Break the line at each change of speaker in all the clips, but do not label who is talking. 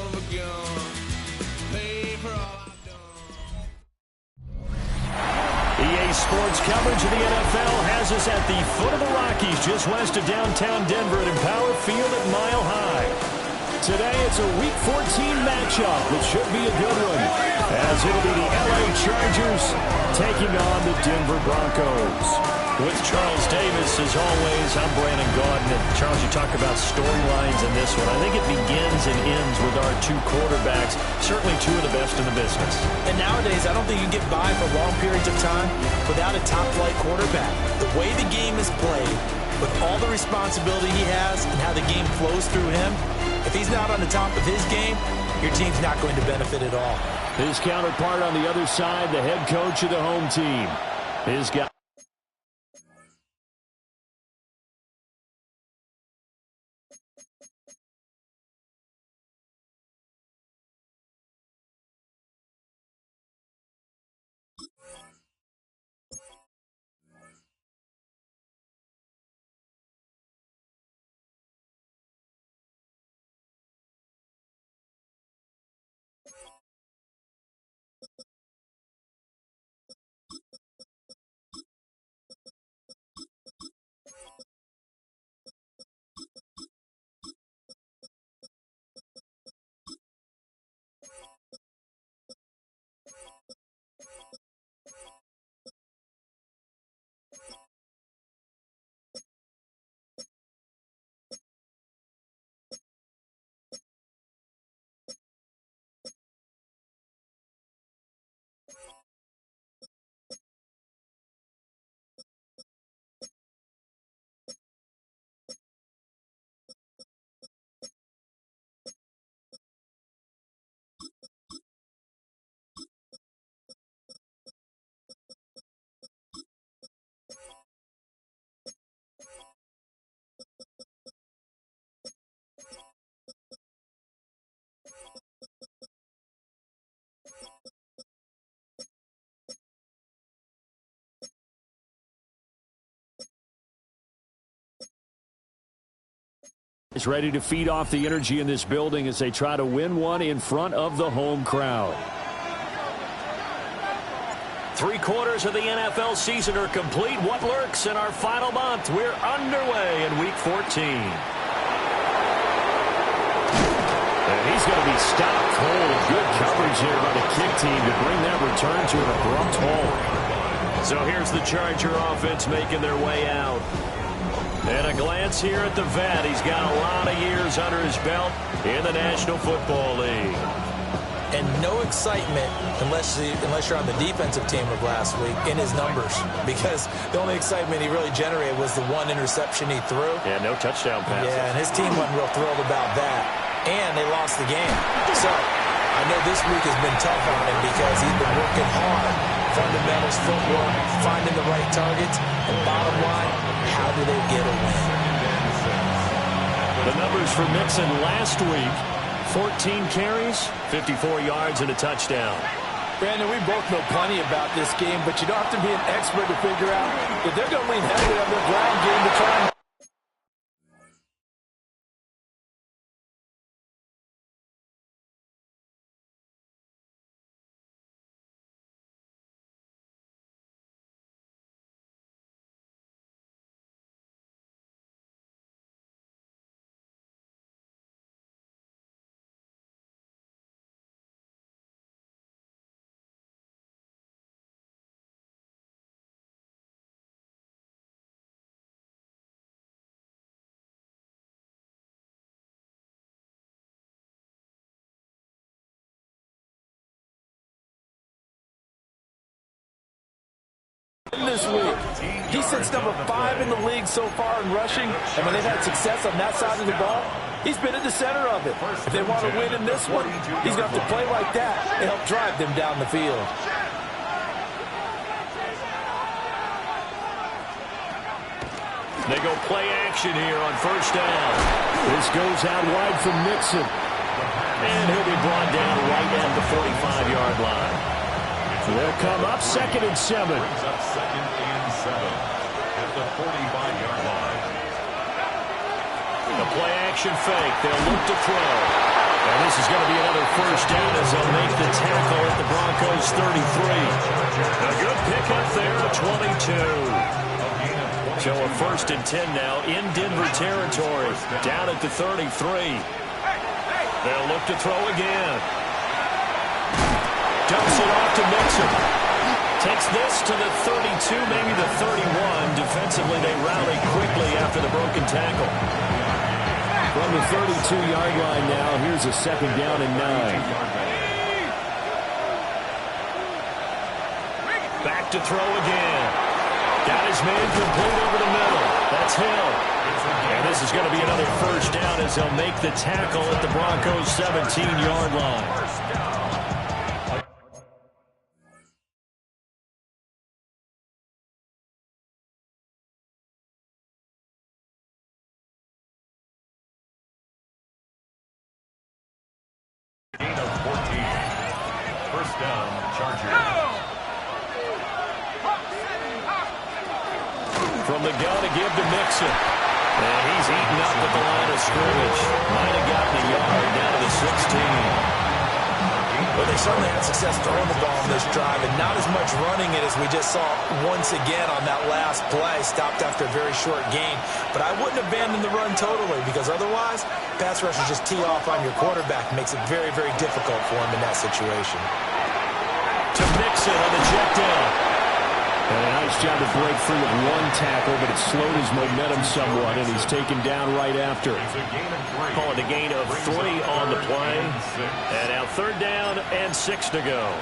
EA Sports coverage of the NFL has us at the foot of the Rockies, just west of downtown Denver at Empower Field at Mile High. Today it's a Week 14 matchup, which should be a good one, as it'll be the LA Chargers taking on the Denver Broncos. With Charles Davis, as always, I'm Brandon Gaudin. And Charles, you talk about storylines in this one. I think it begins and ends with our two quarterbacks, certainly two of the best in the business.
And nowadays, I don't think you can get by for long periods of time without a top-flight quarterback. The way the game is played, with all the responsibility he has and how the game flows through him, if he's not on the top of his game, your team's not going to benefit at all.
His counterpart on the other side, the head coach of the home team. His guy. Is ready to feed off the energy in this building as they try to win one in front of the home crowd. 3/4 of the NFL season are complete. What lurks in our final month? We're underway in Week 14. And he's going to be stopped cold. Good coverage here by the kick team to bring that return to an abrupt halt. So here's the Charger offense making their way out. And a glance here at the vet. He's got a lot of years under his belt in the National Football League.
And no excitement unless you're on the defensive team of last week in his numbers, because the only excitement he really generated was the one interception he threw.
Yeah, no touchdown passes.
Yeah, and his team wasn't real thrilled about that. And they lost the game. So I know this week has been tough on him because he's been working hard. Fundamentals, footwork, finding the right targets, and bottom line, how do they get a win?
The numbers for Mixon last week, 14 carries, 54 yards, and a touchdown.
Brandon, we both know plenty about this game, but you don't have to be an expert to figure out that they're going to lean heavily on their ground game to try and this week. He sits number 5 in the league so far in rushing, and when they've had success on that side of the ball, he's been at the center of it. If they want to win in this one, he's going to have to play like that and help drive them down the field.
They go play action here on first down. This goes out wide from Mixon. And he'll be brought down right at the 45-yard line. They'll come up 2nd and 7.
Brings up 2nd and 7 at the 45-yard line.
The play action fake. They'll look to throw. And this is going to be another first down as they'll make the tackle at the Broncos 33. A good pickup there at 22. So a 1st and 10 now in Denver territory. Down at the 33. They'll look to throw again. Dumps it off to Mixon. Takes this to the 32, maybe the 31. Defensively, they rally quickly after the broken tackle.
From the 32-yard line now, here's a 2nd down and 9.
Back to throw again. Got his man complete over the middle. That's Hill. And this is going to be another first down as they'll make the tackle at the Broncos' 17-yard line.
Gain of 14. First down, Chargers.
From the gun to give to Mixon. And he's eaten up at the line of scrimmage. Might have gotten a yard down to the 16.
Well, they certainly had success throwing the ball on this drive, and not as much running it as we just saw once again on that last play. Stopped after a very short gain. But I wouldn't abandon the run totally, because otherwise, pass rushers just tee off on your quarterback. Makes it very, very difficult for him in that situation.
To Mixon on the check down.
And a nice job to break free with one tackle, but it slowed his momentum somewhat, and he's taken down right after.
Calling a gain of 3 on the play. And now 3rd down and 6 to go.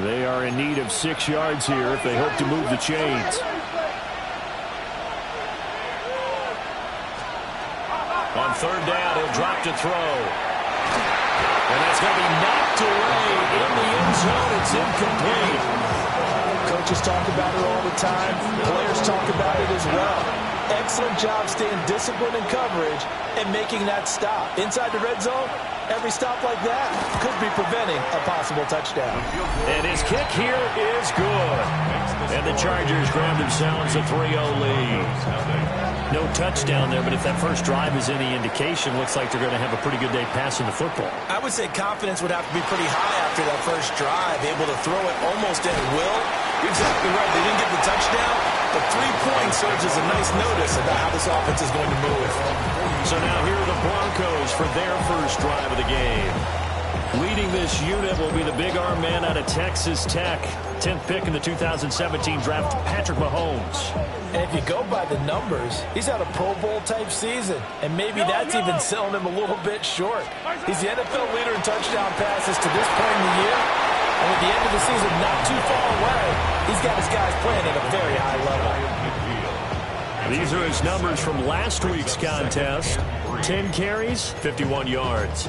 They are in need of 6 yards here if they hope to move the chains.
On 3rd down, he'll drop to throw. And that's going to be knocked away in the end zone. It's incomplete.
Coaches talk about it all the time. Players talk about it as well. Excellent job staying disciplined in coverage and making that stop. Inside the red zone, every stop like that could be preventing a possible touchdown.
And his kick here is good. And the Chargers grab themselves a 3-0 lead. No touchdown there, but if that first drive is any indication, looks like they're going to have a pretty good day passing the football.
I would say confidence would have to be pretty high after that first drive. Able to throw it almost at will. You're exactly right. They didn't get the touchdown, but 3 points serves as a nice notice about how this offense is going to move.
So now here are the Broncos for their first drive of the game. Leading this unit will be the big arm man out of Texas Tech. 10th pick in the 2017 draft, Patrick Mahomes.
And if you go by the numbers, he's had a Pro Bowl type season. And maybe that's even selling him a little bit short. He's the NFL leader in touchdown passes to this point in the year. And at the end of the season, not too far away, he's got his guys playing at a very high level.
These are his numbers from last week's contest. 10 carries, 51 yards.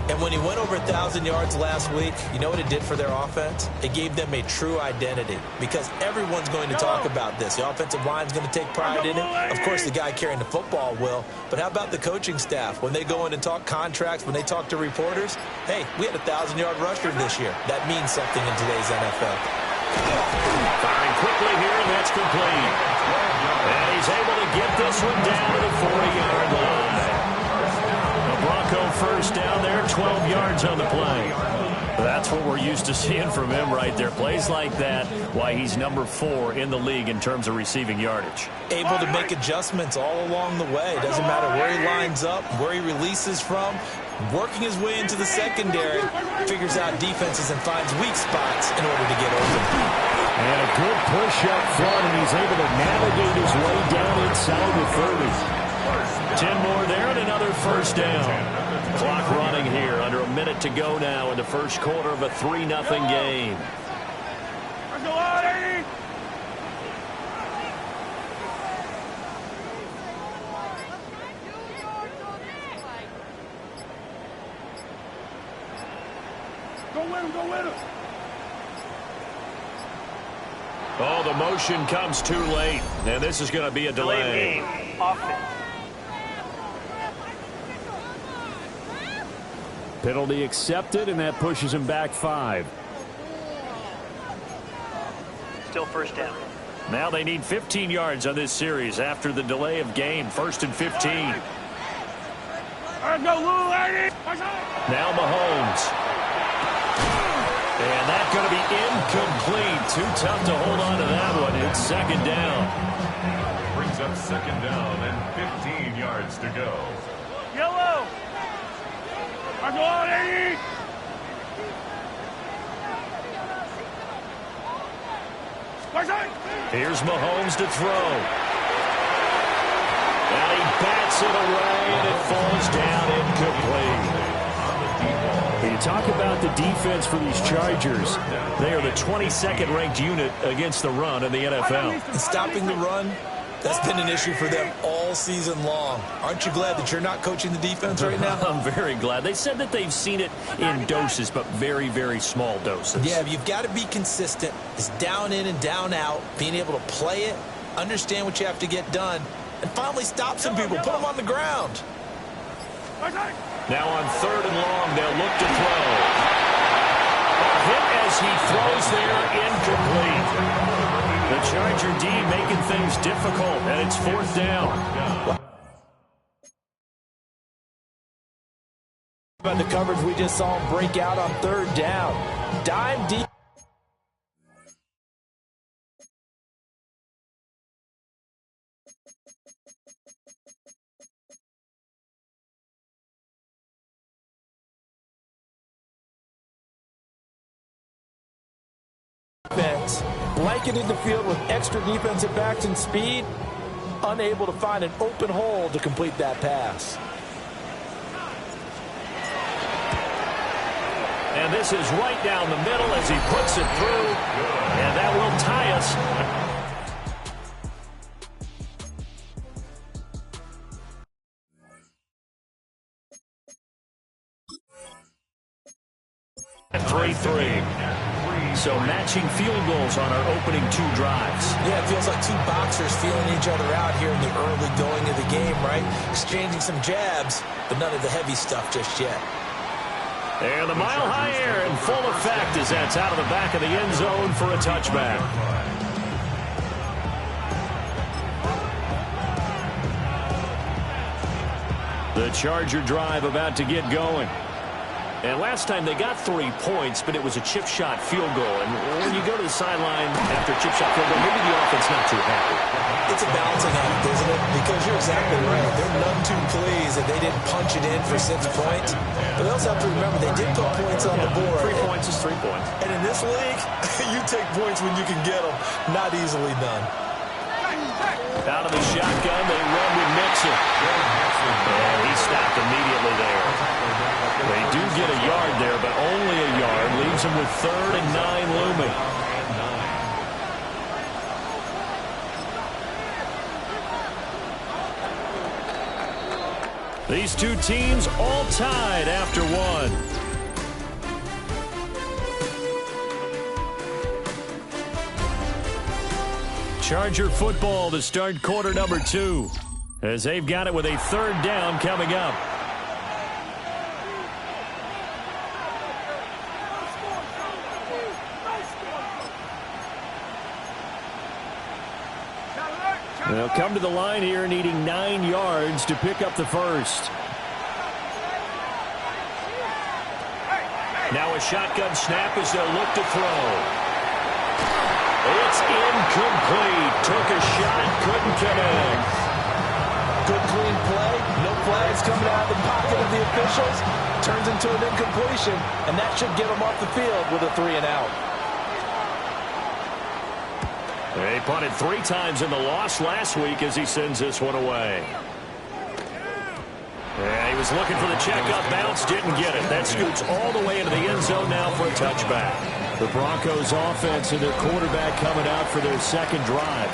And when he went over 1,000 yards last week, you know what it did for their offense? It gave them a true identity, because everyone's going to talk about this. The offensive line's going to take pride in it. Of course, the guy carrying the football will. But how about the coaching staff? When they go in and talk contracts, when they talk to reporters, hey, we had a 1,000-yard rusher this year. That means something in today's NFL.
Firing quickly here, and that's complete. And he's able to get this one down to the 40-yard line. Bronco first down there, 12 yards on the play. That's what we're used to seeing from him right there. Plays like that, why he's number 4 in the league in terms of receiving yardage.
Able to make adjustments all along the way. Doesn't matter where he lines up, where he releases from. Working his way into the secondary, figures out defenses and finds weak spots in order to get open.
And a good push up front, and he's able to navigate his way down inside the 30.
10 more there and another first down. Clock running here. Under a minute to go now in the first quarter of a 3-0 game.
Go win him.
Oh, the motion comes too late. And this is going to be a delay.
Penalty accepted, and that pushes him back 5.
Still first down.
Now they need 15 yards on this series after the delay of game. 1st and 15. Now Mahomes. And that's going to be incomplete. Too tough to hold on to that one. It's second down.
Brings up second down and 15 yards to go.
Yellow. I'm on, Eddie.
Here's Mahomes to throw. And he bats it away, and it falls down incomplete. When you talk about the defense for these Chargers, they are the 22nd ranked unit against the run in the NFL.
And stopping the run, that's been an issue for them all season long. Aren't you glad that you're not coaching the defense right now?
I'm very glad. They said that they've seen it in doses, but very, very small doses.
Yeah, you've got to be consistent. It's down in and down out, being able to play it, understand what you have to get done, and finally stop some people, put them on the ground.
Now on third and long, they'll look to throw. Hit as he throws there, incomplete. The Charger D making things difficult, and it's fourth down.
About the coverage we just saw him break out on third down. Dime deep. Blanketed the field with extra defensive backs and speed, unable to find an open hole to complete that pass.
And this is right down the middle as he puts it through, and that will tie us. At 3-3. So matching field goals on our opening two drives.
Yeah, it feels like two boxers feeling each other out here in the early going of the game, right? Exchanging some jabs, but none of the heavy stuff just yet.
And the mile-high air in full effect as that's out of the back of the end zone for a touchback. The Charger drive about to get going. And last time they got 3 points, but it was a chip shot field goal. And when you go to the sideline after a chip shot field goal, maybe the offense not too happy.
It's a balancing act, isn't it? Because you're exactly right. They're none too pleased that they didn't punch it in for 6 points. But they also have to remember they did put points on the board.
3 points is 3 points.
And in this league, you take points when you can get them. Not easily done.
Out of the shotgun, they run with Mixon. And he stopped immediately there. They do get a yard there, but only a yard. Leaves them with 3rd and 9 looming. These two teams all tied after one. Charger football to start quarter number 2, as they've got it with a 3rd down coming up. They'll come to the line here needing 9 yards to pick up the first. Now a shotgun snap as they'll look to throw. It's incomplete. Took a shot, couldn't connect.
Good clean play. No flags coming out of the pocket of the officials. Turns into an incompletion, and that should get them off the field with a 3-and-out.
They punted 3 times in the loss last week as he sends this one away. Yeah, he was looking for the checkup bounce, didn't get it. That scoots all the way into the end zone now for a touchback. The Broncos offense and their quarterback coming out for their 2nd drive.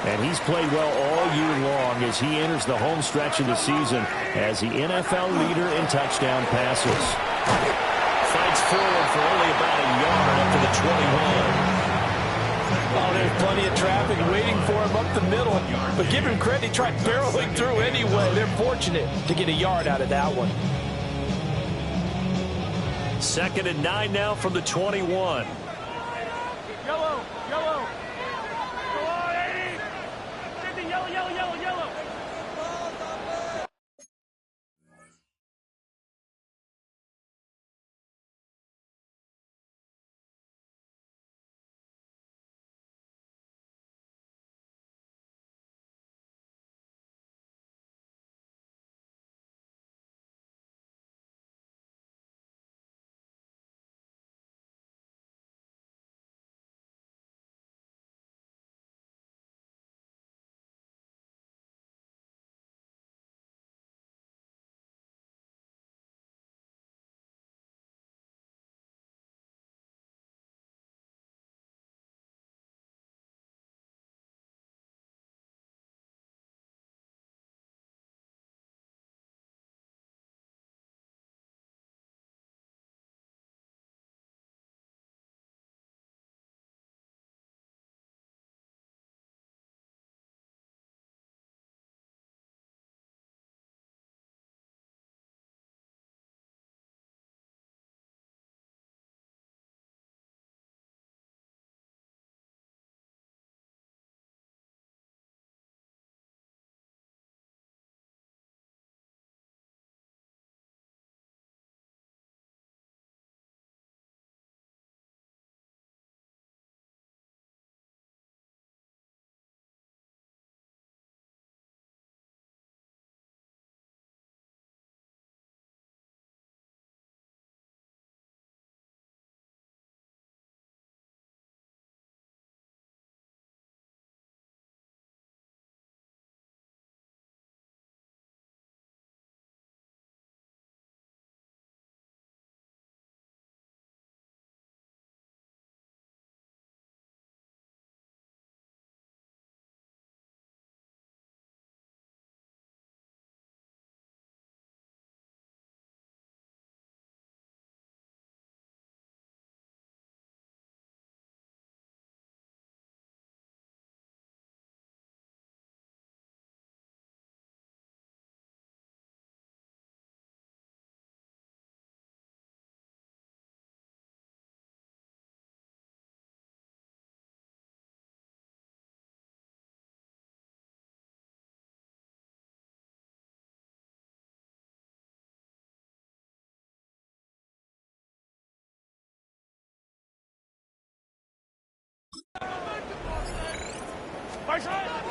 And he's played well all year long as he enters the home stretch of the season as the NFL leader in touchdown passes. Fights forward for only about a yard up to the 21.
Oh, there's plenty of traffic waiting for him up the middle. But give him credit, he tried barreling through anyway. They're fortunate to get a yard out of that one.
2nd and 9 now from the 21.
Yellow, yellow. Go on, Eddie. Yellow, yellow, yellow, yellow.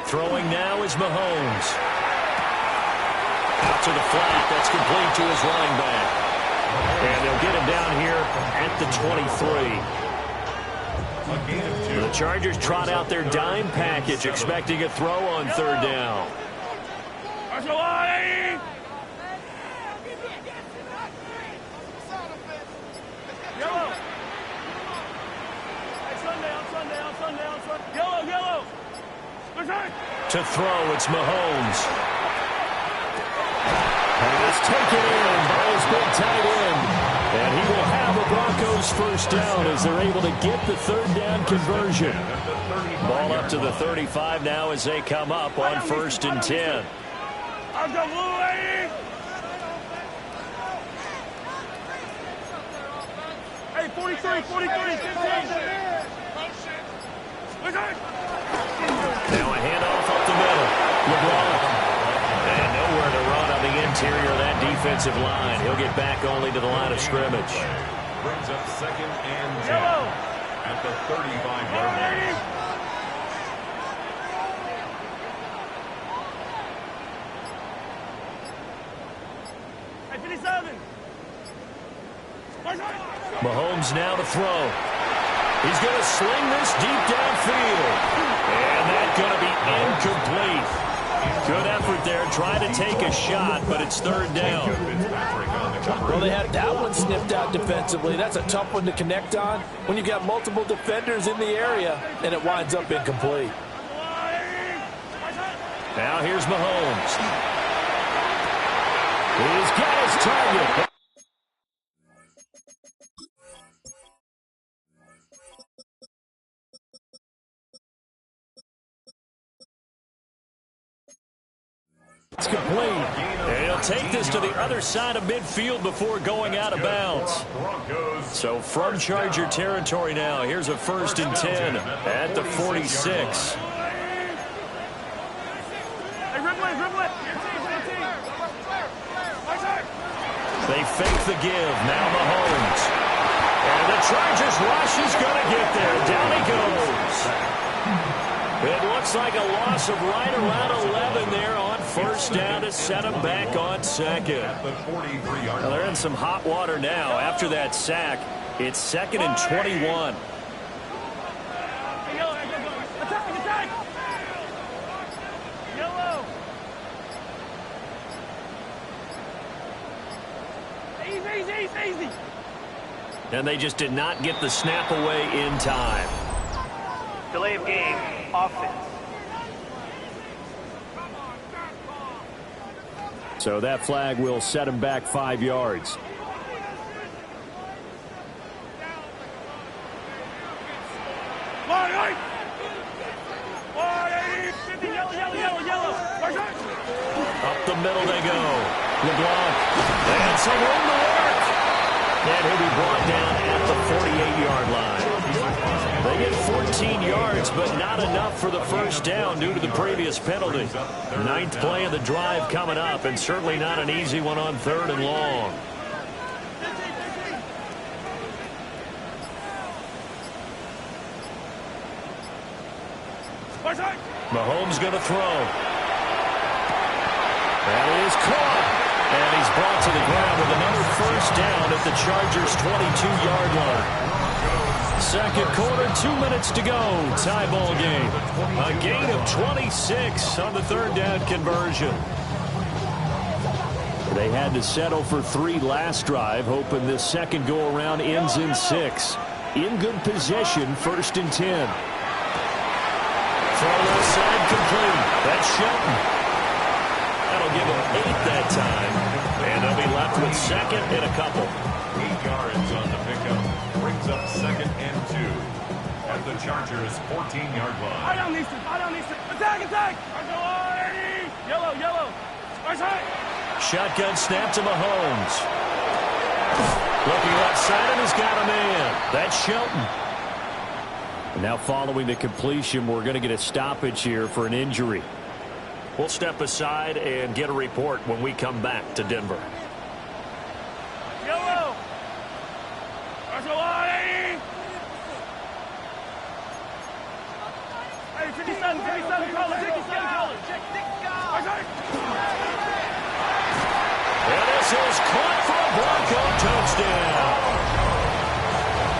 Throwing now is Mahomes. Out to the flat. That's complete to his running back. And they'll get him down here at the 23. The Chargers trot out their dime package, expecting a throw on third down. To throw, it's Mahomes. Pass taken in by his big tight end. And he will have a Broncos first down as they're able to get the third down conversion. Ball up to the 35 now as they come up on 1st and 10.
Hey, 43, 43, 15.
Now a handoff up the middle. LeBron. And nowhere to run on the interior of that defensive line. He'll get back only to the line of scrimmage.
Brings up 2nd and 10 at the 35-yard line.
Hey, 57.
Mahomes now to throw. He's going to sling this deep downfield. And that's going to be incomplete. Good effort there, trying to take a shot, but it's third down.
Well, they had that one sniffed out defensively. That's a tough one to connect on when you've got multiple defenders in the area, and it winds up incomplete.
Now here's Mahomes. He's got his target. It's complete. And he'll take this to the other side of midfield before going out of bounds. So from Charger territory now, here's a 1st and 10 at the 46. They fake the give. Now Mahomes. And the Chargers rush is going to get there. Down he goes. It looks like a loss of right around 11 there on 1st down to set him back on 2nd. Well, they're in some hot water now. After that sack, it's 2nd and 21.
Yellow. Easy.
And they just did not get the snap away in time.
Delay of game, offense.
So that flag will set him back 5 yards.
Up the middle they go. LeBlanc. And some room to work. And he'll be brought down at the 48-yard line. They get 14 yards, but not enough for the first down due to the previous penalty. 9th play of the drive coming up, and certainly not an easy one on 3rd and long. Mahomes going to throw. That is caught. And he's brought to the ground with another first down at the Chargers' 22-yard line. Second quarter, 2 minutes to go. Tie ball game. A gain of 26 on the third down conversion.
They had to settle for 3 last drive, hoping this second go-around ends in 6. In good position, 1st and 10.
Throw left side complete. That's Shelton. That'll give him 8 that time. And they'll be left with 2nd and a couple.
8 yards on the pickup. Brings up 2nd and 2 at the Chargers' 14-yard line.
I don't need to. Attack. Yellow.
Shotgun snap to Mahomes. Looking left side, and he's got a man. That's Shelton.
Now following the completion, we're going to get a stoppage here for an injury.
We'll step aside and get a report when we come back to Denver.
Yellow. 57, 57 colors, 57 colors.
And this is caught for a Bronco touchdown.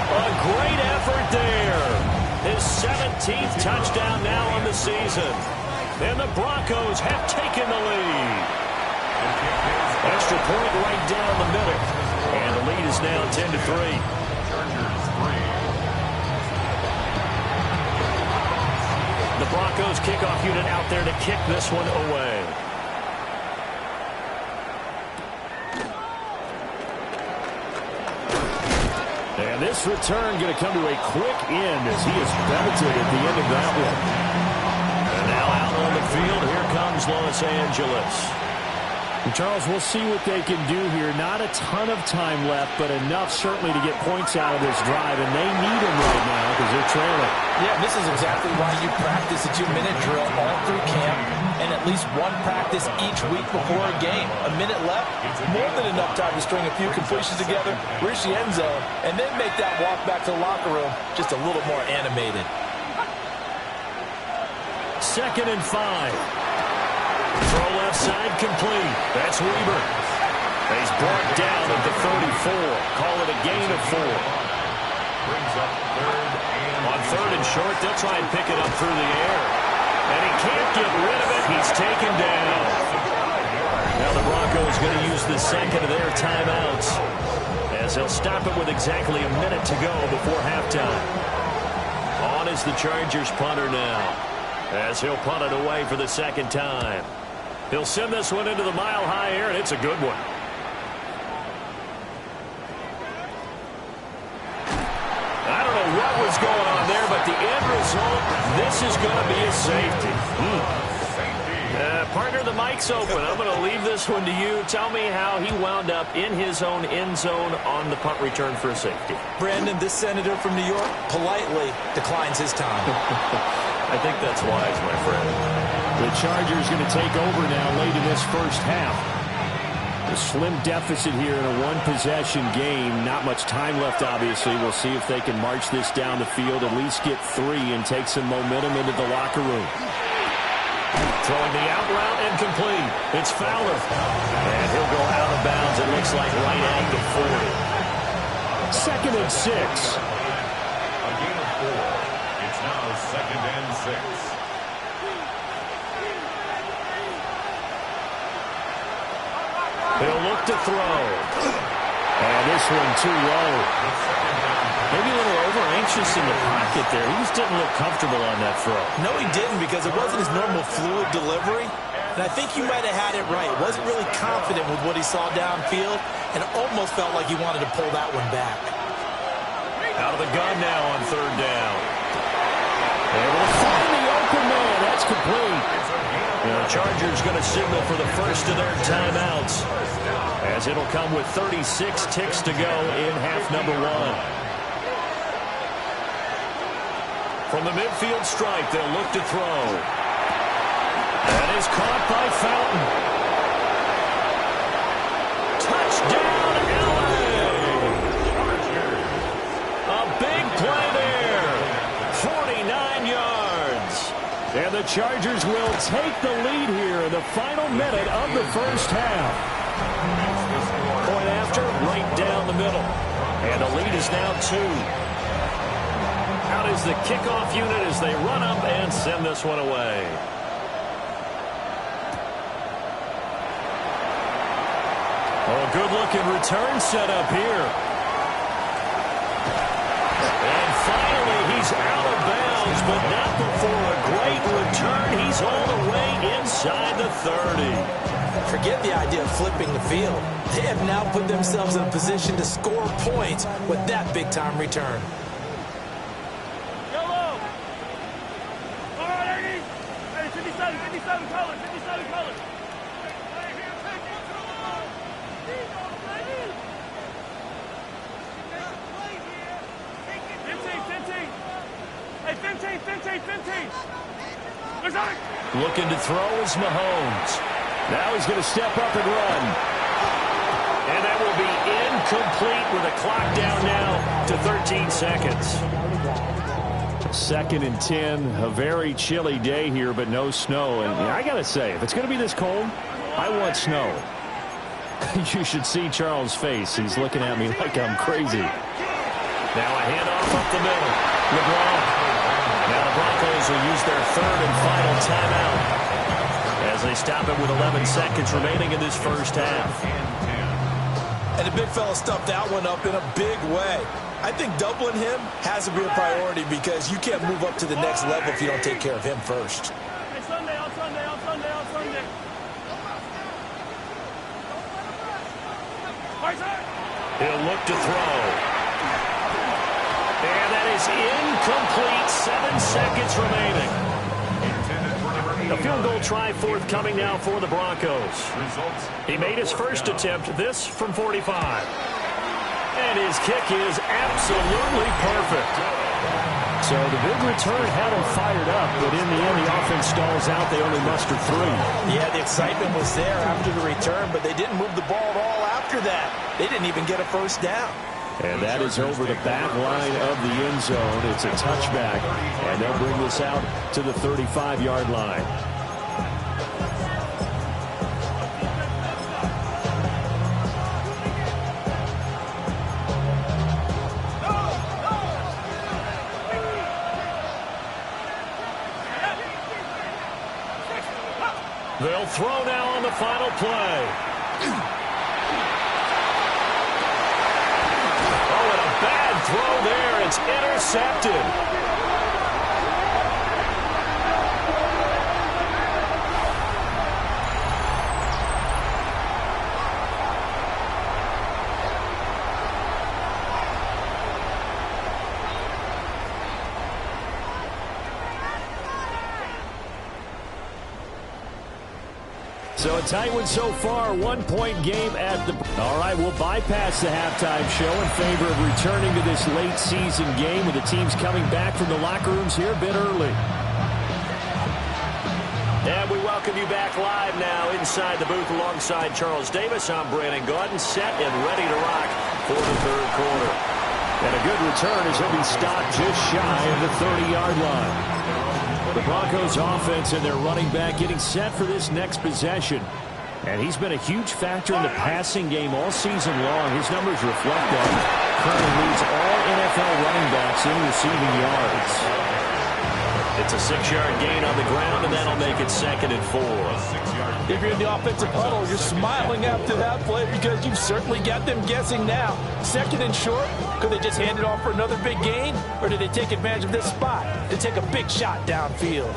A great effort there. His 17th touchdown now on the season. And the Broncos have taken the lead. Extra point right down the middle. And the lead is now 10-3. The Broncos kickoff unit out there to kick this one away. And this return going to come to a quick end as he is belted at the end of that one. And now out on the field, here comes Los Angeles. And Charles, we'll see what they can do here. Not a ton of time left, but enough certainly to get points out of this drive. And they need them right now because they're trailing.
Yeah, this is exactly why you practice a 2-minute drill all through camp and at least one practice each week before a game. A minute left, more than enough time to string a few completions together, reach the end zone, and then make that walk back to the locker room just a little more animated.
2nd and 5. Throw left side complete. That's Weber. He's brought down at the 34. Call it a gain of 4.
Brings up 3rd and
On 3rd and short, they'll try and pick it up through the air. And he can't get rid of it. He's taken down. Now the Broncos going to use the second of their timeouts as they'll stop it with exactly a minute to go before halftime. On is the Chargers punter now as he'll punt it away for the second time. He'll send this one into the mile-high air, and it's a good one. I don't know what was going on there, but the end result, this is going to be a safety. Partner, the mic's open. I'm going to leave this one to you. Tell me how he wound up in his own end zone on the punt return for a safety.
Brandon, this senator from New York politely declines his time.
I think that's wise, my friend. The Chargers going to take over now late in this first half. A slim deficit here in a one-possession game. Not much time left, obviously. We'll see if they can march this down the field, at least get 3 and take some momentum into the locker room. Throwing the out route and complete. It's Fowler. And he'll go out of bounds, it looks like, right at the 40. 2nd and 6.
a gain of 4. It's now 2nd and 6.
He'll look to throw. And this one too low. Maybe a little over-anxious in the pocket there. He just didn't look comfortable on that throw.
No, he didn't, because it wasn't his normal fluid delivery. And I think you might have had it right. Wasn't really confident with what he saw downfield, and it almost felt like he wanted to pull that one back.
Out of the gun now on 3rd down. Able to find the open man. That's complete. The Chargers going to signal for the first of their timeouts, as it'll come with 36 ticks to go in half number 1. From the midfield stripe, they'll look to throw. That is caught by Fountain. Touchdown, LA! A big play there. 49 yards. And the Chargers will take the lead here in the final minute of the first half. Point after, right down the middle. And the lead is now 2. Out is the kickoff unit as they run up and send this one away. Oh, good-looking return set up here. And finally, he's out of bounds, but not before a great return. He's all the way inside the 30.
Forget the idea of flipping the field. They have now put themselves in a position to score points with that big-time return.
Yellow. All right, 80. Hey, 57 colors, 57 colors. 15. Hey, 15.
Looking to throw is Mahomes. Now he's going to step up and run. And that will be incomplete with a clock down now to 13 seconds. 2nd and 10. A very chilly day here, but no snow. And I got to say, if it's going to be this cold, I want snow. You should see Charles' face. He's looking at me like I'm crazy.
Now a handoff up the middle. LeBron. Now the Broncos will use their 3rd and final timeout as they stop it with 11 seconds remaining in this first half.
And the big fella stuffed that one up in a big way. I think doubling him has to be a priority because you can't move up to the next level if you don't take care of him first.
Hey, Sunday, on Sunday, on Sunday, on Sunday.
He'll look to throw. And that is incomplete. 7 seconds remaining. A field goal try forthcoming now for the Broncos. He made his first attempt, this from 45. And his kick is absolutely perfect.
So the big return had him fired up, but in the end, the offense stalls out. They only mustered 3.
Yeah, the excitement was there after the return, but they didn't move the ball at all after that. They didn't even get a first down.
And that is over the back line of the end zone. It's a touchback, and they'll bring this out to the 35-yard line.
They'll throw now on the final play. Oh, and a bad throw there. It's intercepted.
So a tight one so far, 1-point game at the... All right, we'll bypass the halftime show in favor of returning to this late season game with the teams coming back from the locker rooms here a bit early.
And we welcome you back live now inside the booth alongside Charles Davis. I'm Brandon Gaudin, set and ready to rock for the 3rd quarter.
And a good return as he'll be stopped just shy of the 30-yard line. The Broncos offense and their running back getting set for this next possession. And he's been a huge factor in the passing game all season long. His numbers reflect that. Currently leads all NFL running backs in receiving yards.
It's a 6-yard gain on the ground, and that'll make it 2nd and 4.
If you're in the offensive huddle, you're smiling after that play because you've certainly got them guessing now. 2nd and short, could they just hand it off for another big gain? Or did they take advantage of this spot to take a big shot downfield?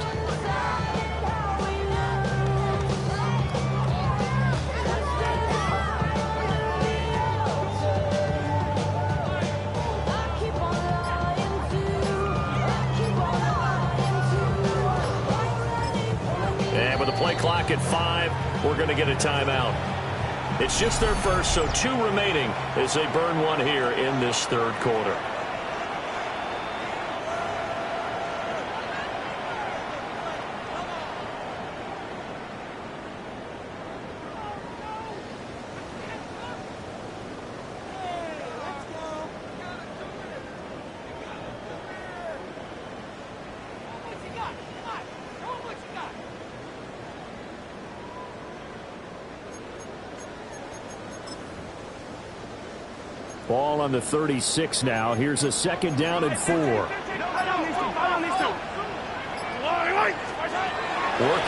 And with the play clock at 5, we're going to get a timeout. It's just their first, so 2 remaining as they burn one here in this 3rd quarter.
Ball on the 36 now. Here's a 2nd down and 4.
Working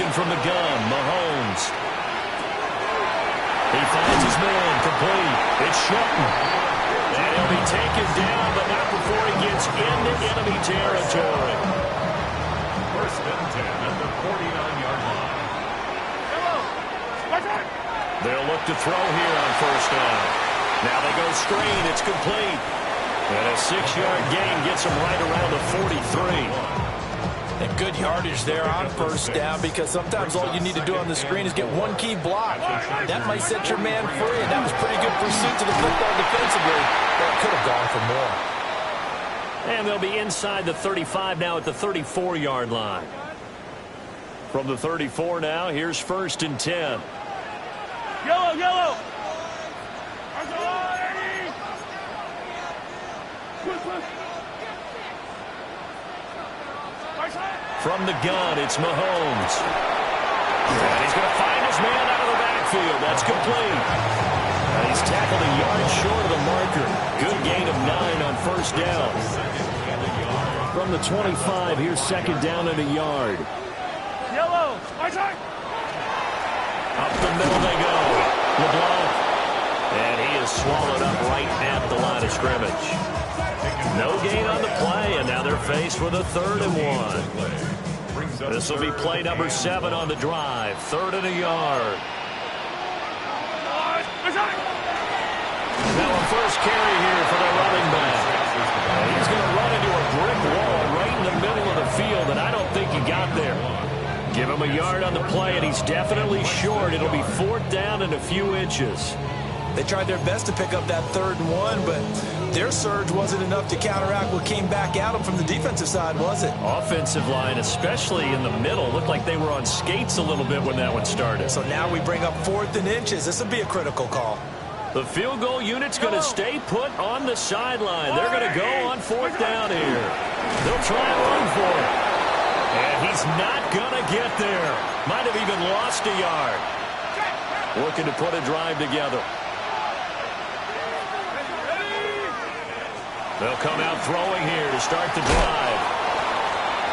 from the gun, Mahomes. He finds his man, complete. It's Shelton. And he'll be taken down, but not before he gets into enemy territory.
1st and 10 at the 49-yard line.
They'll look to throw here on 1st down. Now they go screen. It's complete. And a 6-yard gain gets him right around the 43.
And good yardage there on 1st down because sometimes all you need to do on the screen is get one key block. That might set your man free, and that was pretty good pursuit to the football defensively, but it could have gone for more.
And they'll be inside the 35 now at the 34-yard line. From the 34 now, here's 1st and 10.
Yellow, yellow.
From the gun, it's Mahomes. And he's going to find his man out of the backfield. That's complete. And he's tackled a yard short of the marker. Good gain of 9 on first down. From the 25, here's second down and a yard.
Yellow. My time.
Up the middle they go. LeBlanc. And he is swallowed up right at the line of scrimmage. No gain on the play, and now they're faced with a 3rd and 1. This will be play number 7 on the drive. 3rd and a yard. Now a first carry here for the running back. And he's going to run into a brick wall right in the middle of the field, and I don't think he got there. Give him a yard on the play, and he's definitely short. It'll be 4th down and a few inches.
They tried their best to pick up that 3rd and 1, but their surge wasn't enough to counteract what came back at them from the defensive side, was it?
Offensive line, especially in the middle, looked like they were on skates a little bit when that one started.
So now we bring up 4th and inches. This will be a critical call.
The field goal unit's going to stay put on the sideline. They're going to go on 4th down here. They'll try and run for it. And he's not going to get there. Might have even lost a yard. Looking to put a drive together. They'll come out throwing here to start the drive.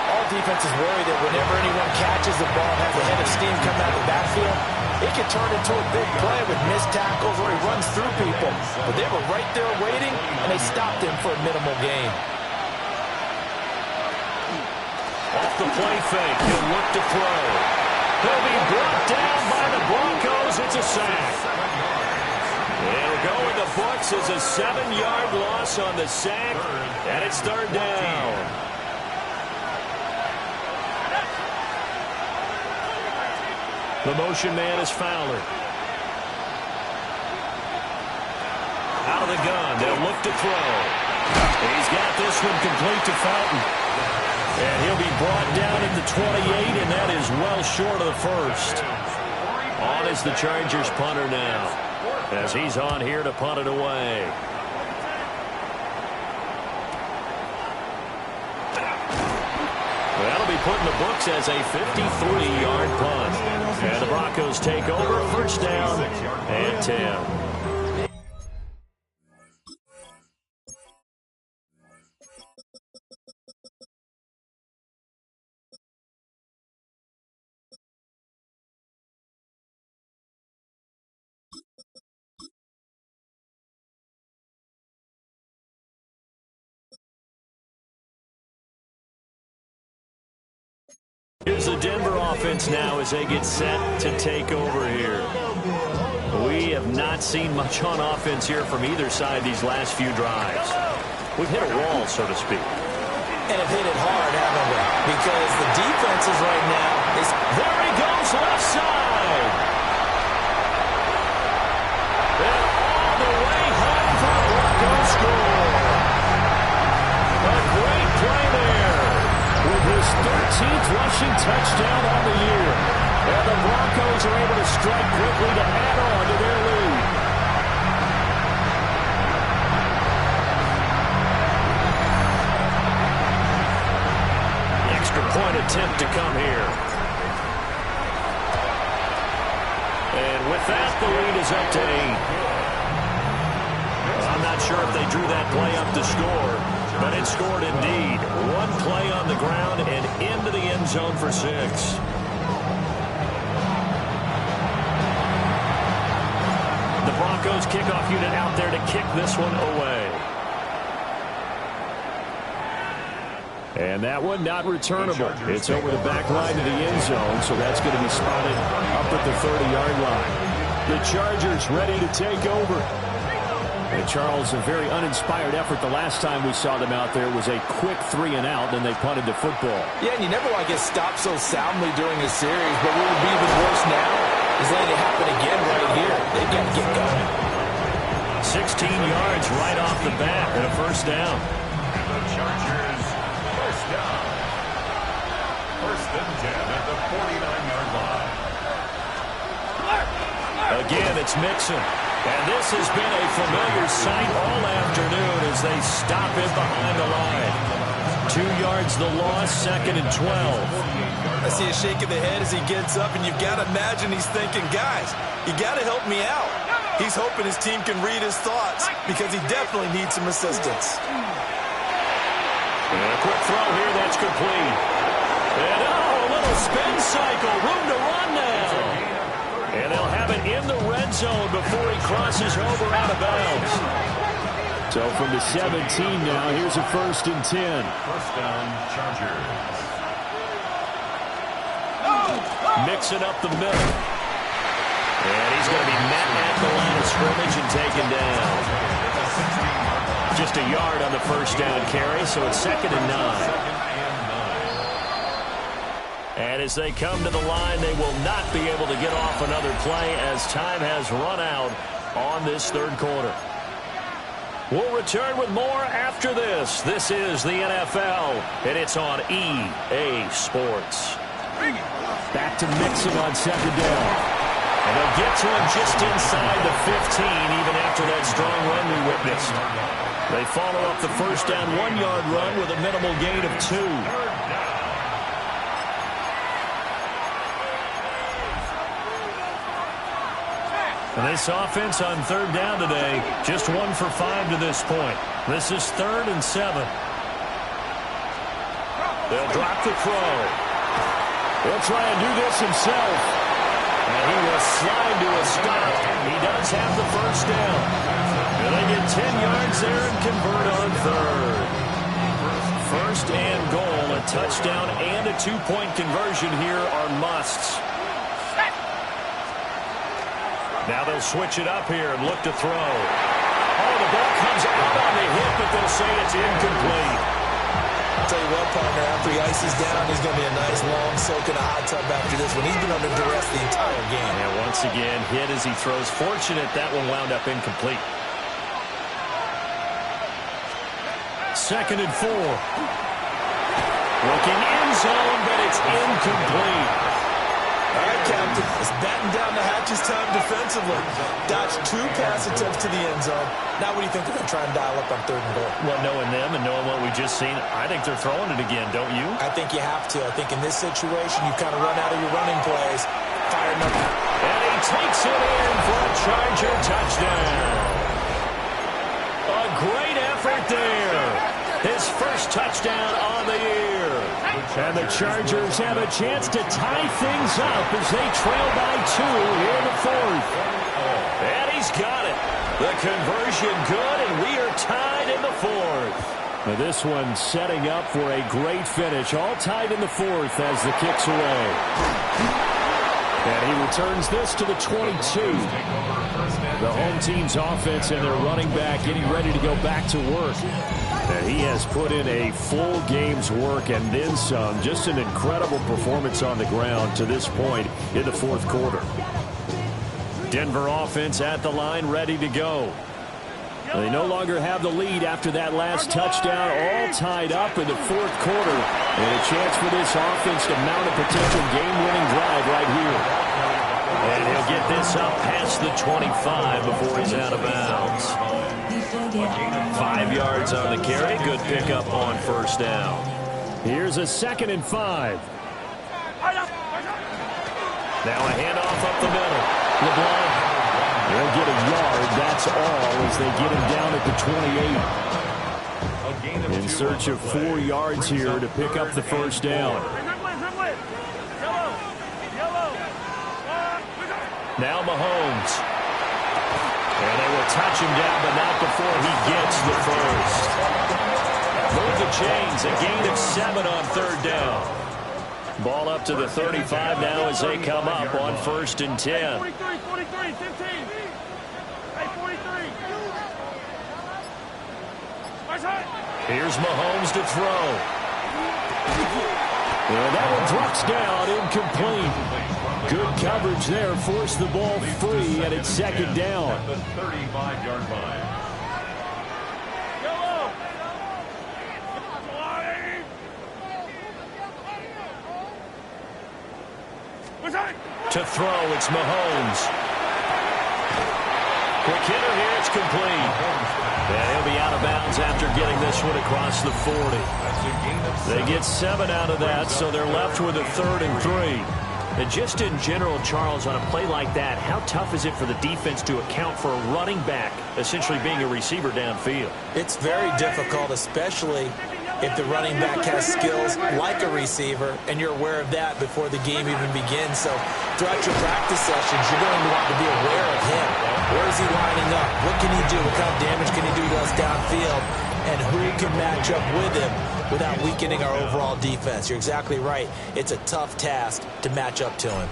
All defenses worry that whenever anyone catches the ball and has a head of steam coming out of the backfield, it can turn into a big play with missed tackles or he runs through people. But they were right there waiting, and they stopped him for a minimal gain.
Off the play fake, he'll look to throw. He'll be brought down by the Broncos. It's a sack. It'll go in the books as a 7-yard loss on the sack, and it's 3rd down. The motion man is Fowler. Out of the gun, they'll look to throw. He's got this one complete to Fountain. And he'll be brought down at the 28, and that is well short of the first. On is the Chargers punter now, as he's on here to punt it away. That'll be put in the books as a 53-yard punt. And the Broncos take over, 1st down and 10. Here's the Denver offense now as they get set to take over here. We have not seen much on offense here from either side these last few drives. We've hit a wall, so to speak.
And have hit it hard, haven't we? Because the defenses right now is...
There he goes, left side. And all the way home for a Broncos score. A great play there. With his 13th rushing touchdown on the year. And the Broncos are able to strike quickly to add on to their lead. The extra point attempt to come here. And with that, the lead is up to 8. I'm not sure if they drew that play up to score. But it scored indeed. One play on the ground and into the end zone for 6. The Broncos kickoff unit out there to kick this one away. And that one not returnable. It's over the back line to the end zone, so that's going to be spotted up at the 30-yard line. The Chargers ready to take over. And Charles, a very uninspired effort the last time we saw them out there was a quick 3 and out, then they punted the football.
Yeah, and you never want to get stopped so soundly during a series, but what would be even worse now is letting it happen again right here. They've got to get going.
16 yards right off the bat and a 1st down.
And the Chargers, 1st down. 1st and 10 at the 49-yard line.
Again, it's Mixon. And this has been a familiar sight all afternoon as they stop him behind the line.
2 yards the loss, 2nd and 12.
I see a shake of the head as he gets up, and you've got to imagine he's thinking, guys, you got to help me out. He's hoping his team can read his thoughts because he definitely needs some assistance.
And a quick throw here, that's complete. And a little spin cycle, room to run now. And they'll have it in the red zone before he crosses over out of bounds. So from the 17 now, here's a 1st and 10.
First down, Chargers.
Mixing up the middle. And he's going to be met at the line of scrimmage and taken down. Just a yard on the 1st down carry, so it's 2nd and 9. And as they come to the line, they will not be able to get off another play as time has run out on this 3rd quarter. We'll return with more after this. This is the NFL, and it's on EA Sports. Back to Mixon on 2nd down. And they'll get to him just inside the 15, even after that strong run we witnessed. They follow up the 1st down 1-yard run with a minimal gain of 2. And this offense on 3rd down today, just 1 for 5 to this point. This is 3rd and 7. They'll drop the throw. He'll try and do this himself. And he will slide to a stop. He does have the 1st down. And they get 10 yards there and convert on 3rd. 1st and goal, a touchdown and a 2-point conversion here are musts. Now they'll switch it up here and look to throw. Oh, the ball comes out on the hip, but they'll say it's incomplete.
I'll tell you what, partner, after he ices down, he's going to be a nice long soak in a hot tub after this one. He's been under duress the entire game.
And once again, hit as he throws. Fortunate that one wound up incomplete. 2nd and 4. Looking end zone, but it's incomplete.
All right, Captain, it's batten down the hatches time defensively. Dodged 2 pass attempts to the end zone. Now what do you think they're going to try and dial up on 3rd and goal?
Well, knowing them and knowing what we just seen, I think they're throwing it again, don't you?
I think you have to. I think in this situation, you kind of run out of your running plays. Fire them up.
And he takes it in for a Charger touchdown. A great effort there. His 1st touchdown on the year. And the Chargers have a chance to tie things up as they trail by 2 here in the 4th. And he's got it. The conversion good, and we are tied in the 4th. Now this one setting up for a great finish. All tied in the 4th as the kick's away. And he returns this to the 22. The home team's offense and their running back getting ready to go back to work. And he has put in a full game's work and then some. Just an incredible performance on the ground to this point in the 4th quarter. Denver offense at the line, ready to go. They no longer have the lead after that last touchdown, all tied up in the 4th quarter. And a chance for this offense to mount a potential game-winning drive right here. And he'll get this up past the 25 before he's out of bounds. 5 yards on the carry. Good pickup on 1st down. Here's a 2nd and 5. Now a handoff up the middle. LeBlanc. They'll get a yard. That's all as they get him down at the 28. In search of 4 yards here to pick up the 1st down. Now Mahomes. And they will touch him down, but not before he gets the 1st. Move the chains. A gain of 7 on 3rd down. Ball up to the 35 now as they come up on 1st and 10.
43, 43, 15. Hey, 43.
Here's Mahomes to throw. And that one drops down, incomplete. Good coverage there, forced the ball free, and it's 2nd down.
At the 35-yard line.
To throw, it's Mahomes. Quick hitter here, it's complete. And he'll be out of
of bounds after getting this one across the 40. They get 7 out of that, so they're left with a 3rd and 3. And just in general, Charles, on a play like that, how tough is it for the defense to account for a running back essentially being a receiver downfield?
It's very difficult, especially if the running back has skills like a receiver, and you're aware of that before the game even begins. So throughout your practice sessions, you're going to want to be aware of him. Where is he lining up? What can he do? What kind of damage can he do to us downfield? And who can match up with him without weakening our overall defense? You're exactly right. It's a tough task to match up to him.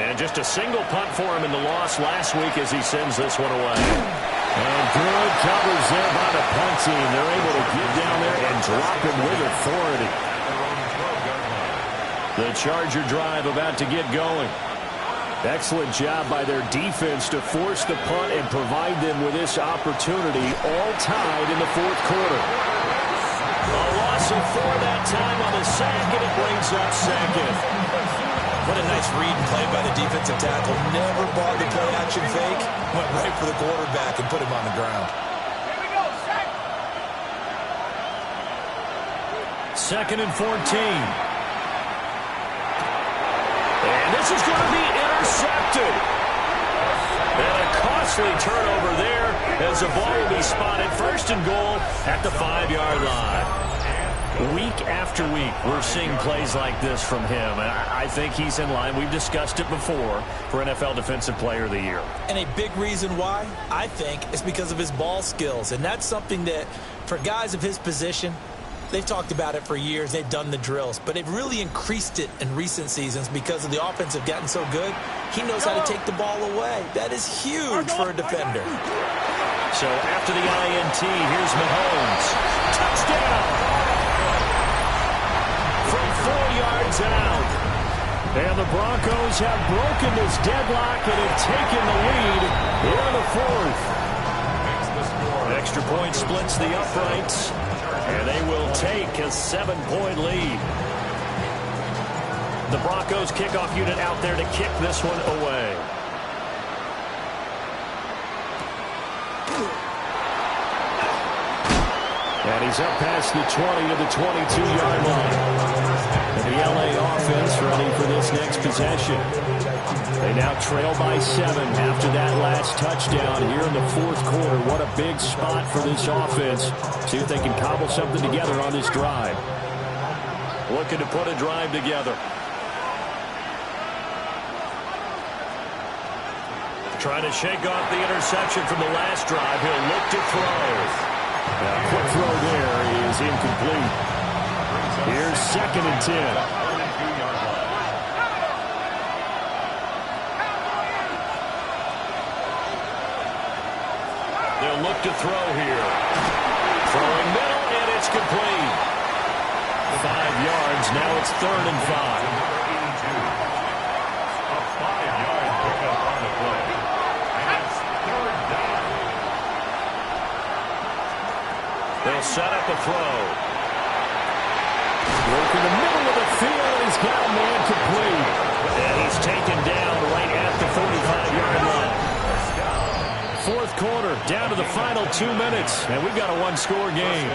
And just a single punt for him in the loss last week as he sends this one away. And good coverage there by the punt team. They're able to get down there and drop him with authority. The Charger drive about to get going. Excellent job by their defense to force the punt and provide them with this opportunity, all tied in the 4th quarter. A loss of 4 that time on the sack, and it brings up 2nd.
What a nice read and play by the defensive tackle. Never barred the play action fake. Went right for the quarterback and put him on the ground.
2nd and 14. And this is going to be intercepted. And a costly turnover there as the ball will be spotted 1st and goal at the 5-yard line. Week after week, we're seeing plays like this from him. And I think he's in line. We've discussed it before for NFL Defensive Player of the Year.
And a big reason why, I think, is because of his ball skills. And that's something that, for guys of his position, they've talked about it for years. They've done the drills. But they've really increased it in recent seasons because of the offense have gotten so good. He knows how to take the ball away. That is huge for a defender.
So after the INT, here's Mahomes. Touchdown! From 4 yards out. And the Broncos have broken this deadlock and have taken the lead here in the 4th. Extra point splits the uprights. And they will take a 7-point lead. The Broncos kickoff unit out there to kick this one away. And he's up past the 20 to the 22-yard line. And the LA offense ready for this next possession. They now trail by 7 after that last touchdown here in the 4th quarter. What a big spot for this offense. See if they can cobble something together on this drive. Looking to put a drive together. Trying to shake off the interception from the last drive. He'll look to throw. Now, quick throw there is incomplete. Here's 2nd and 10. They'll look to throw here. Throwing middle, and it's complete. 5 yards. Now it's 3rd and 5.
A 5-yard pickup on the play. And it's 3rd down.
They'll set up a throw. Work in the middle of the field. He's got a man complete. And he's taken down right at the 45-yard line. 4th quarter, down to the final 2 minutes. And we've got a 1-score game.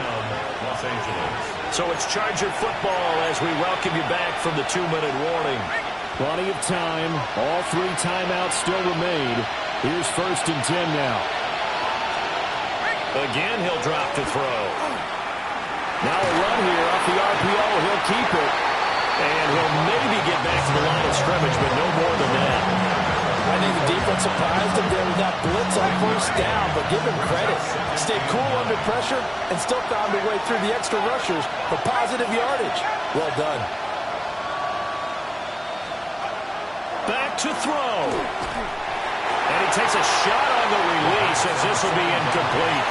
Los Angeles.
So it's Charger football as we welcome you back from the 2-minute warning. Plenty of time. All 3 timeouts still remain. Here's 1st and 10 now. Again, he'll drop to throw. Now a run here off the RPO. He'll keep it. And he'll maybe get back to the line of scrimmage, but no more than that.
I think the defense surprised him there with that blitz on 1st down, but give him credit. Stayed cool under pressure and still found a way through the extra rushers for positive yardage. Well done.
Back to throw. And he takes a shot on the release as this will be incomplete.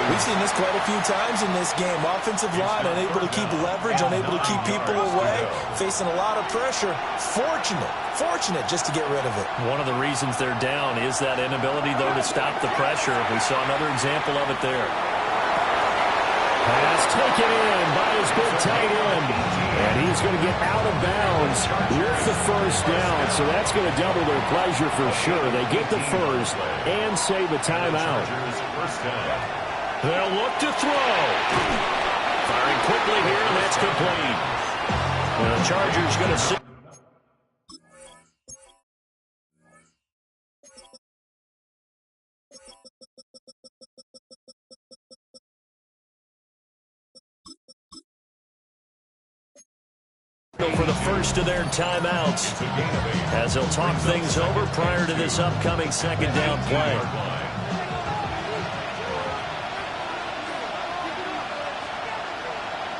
We've seen this quite a few times in this game. Offensive line unable to keep leverage, unable to keep people away, facing a lot of pressure. Fortunate just to get rid of it.
One of the reasons they're down is that inability, though, to stop the pressure. We saw another example of it there. Pass taken in by his big tight end. And he's going to get out of bounds with the first down. So that's going to double their pleasure for sure. They get the first and save a timeout. They'll look to throw. Firing quickly here, and that's complete. And the Chargers going to sit. For the first of their timeouts, as they'll talk things over prior to this upcoming second down play.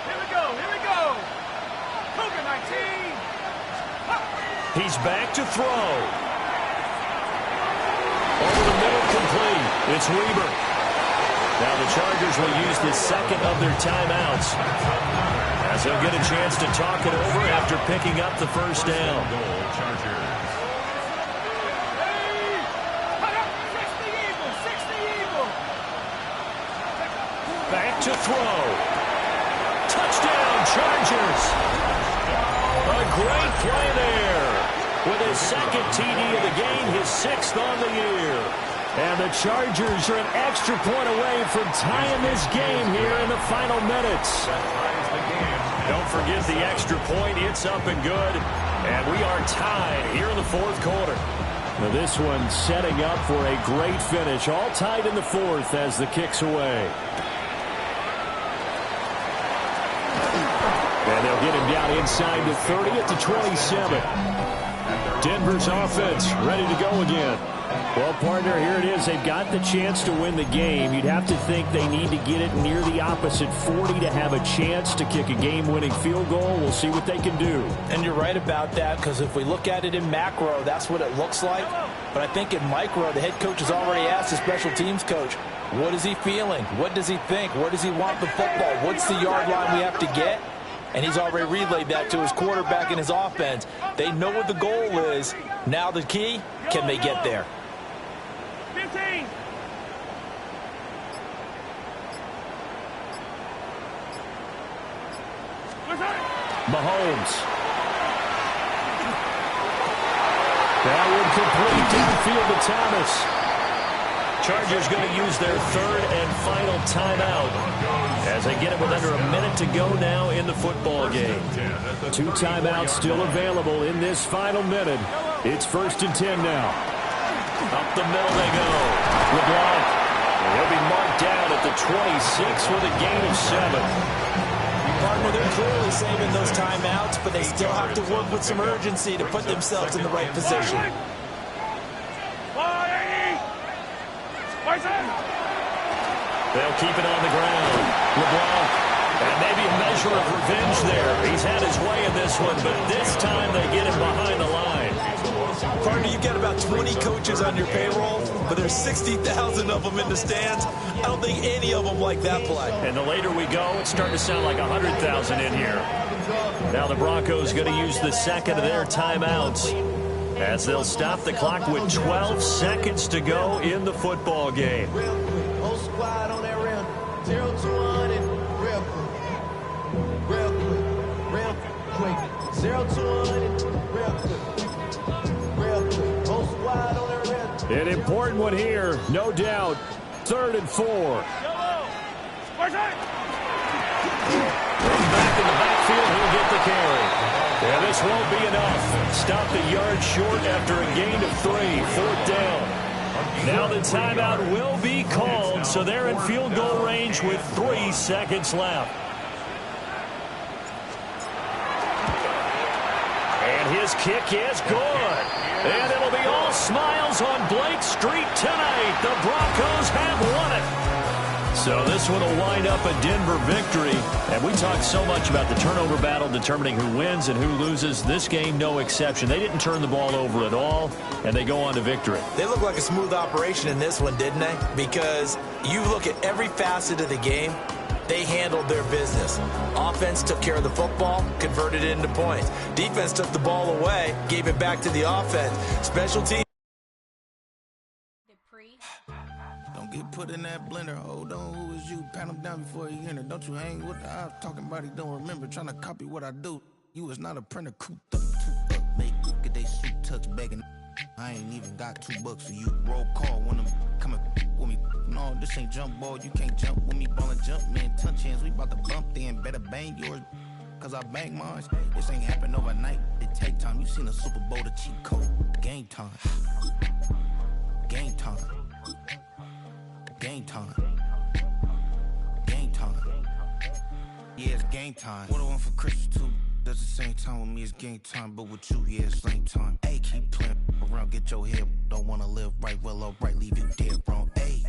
Here we go. Cougar 19.
He's back to throw. Over the middle, complete. It's Weber. Now the Chargers will use the second of their timeouts, as they'll get a chance to talk it over after picking up the first down. Back to throw. Touchdown, Chargers. A great play there. With his second TD of the game, his sixth on the year. And the Chargers are an extra point away from tying this game here in the final minutes. Don't forget the extra point. It's up and good. And we are tied here in the fourth quarter. Now this one setting up for a great finish. All tied in the fourth as the kick's away. And they'll get him down inside the 30 at the 27. Denver's offense ready to go again. Well, partner, here it is. They've got the chance to win the game. You'd have to think they need to get it near the opposite 40 to have a chance to kick a game-winning field goal. We'll see what they can do.
And you're right about that, because if we look at it in macro, that's what it looks like. But I think in micro, the head coach has already asked the special teams coach, what is he feeling? What does he think? Where does he want the football? What's the yard line we have to get? And he's already relayed that to his quarterback and his offense. They know what the goal is. Now the key, can they get there?
15.
Mahomes. That would complete downfield to Thomas. Chargers going to use their third and final timeout as they get it with under a minute to go now in the football game. 2 timeouts still available in this final minute. It's 1st and 10 now. Up the middle they go. LeBlanc. He'll be marked down at the 26 with a gain of 7.
Partner, they're clearly saving those timeouts, but they still have to work with some urgency to put themselves in the right position.
They'll keep it on the ground. LeBlanc. And maybe a measure of revenge there. He's had his way in this one, but this time they get him behind the line.
Partner, you've got about 20 coaches on your payroll, but there's 60,000 of them in the stands. I don't think any of them like that play.
And the later we go, it's starting to sound like 100,000 in here. Now the Broncos going to use the second of their timeouts as they'll stop the clock with 12 seconds to go in the football game.
Whole squad on that rim. 0 to 100. Real quick. 0 to 100. Real quick. Whole squad on that rim.
An important one here, no doubt. 3rd and 4. Back in the backfield, he'll get the carry. And this won't be enough. Stop the yard short after a gain of 3. 4th down. Now the timeout will be called, so they're in field goal range with 3 seconds left. And his kick is good. And it'll be all smiles on Blake Street tonight. The Broncos have won it. So this one will wind up a Denver victory. And we talked so much about the turnover battle determining who wins and who loses. This game, no exception. They didn't turn the ball over at all, and they go on to victory.
They look like a smooth operation in this one, didn't they? Because you look at every facet of the game, they handled their business. Offense took care of the football, converted it into points. Defense took the ball away, gave it back to the offense. Special teams.
Pre.
Don't get put in that blender. Hold on, who is you? Pat him down before he enter. Don't you hang with the ops talking about he don't remember. Trying to copy what I do. You is not a printer. Cooped up, too up, make get they suit tucks begging. I ain't even got $2 for you. Roll call when I'm coming with me. No, this ain't jump ball. You can't jump with me. Ballin' jump, man. Touch hands. We bout to bump then. Better bang yours. Cause I bang mine. This ain't happen overnight. It take time. You seen a Super Bowl, the cheat code. Game time. Game time. Game time. Game time. Yeah, it's game time. What I want for Christmas too. Does the same time with me, it's game time. But with you, yeah, it's same time. Hey, keep playing around, get your head. Don't wanna live right, well, alright, leave you dead wrong. Hey,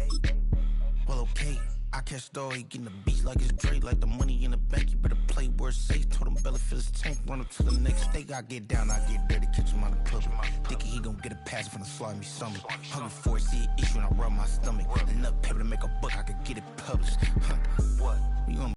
well, okay. I catch the he getting the beats like it's Dre, like the money in the bank. You better play where it's safe. Told him Bella fill his tank, run up to the next state. I get down, I get dirty, catch him on the public. Thinking he gon' get a pass from the slimy stomach. Hungry for it, see an issue and I rub my stomach. Enough paper to make a buck, I could get it published.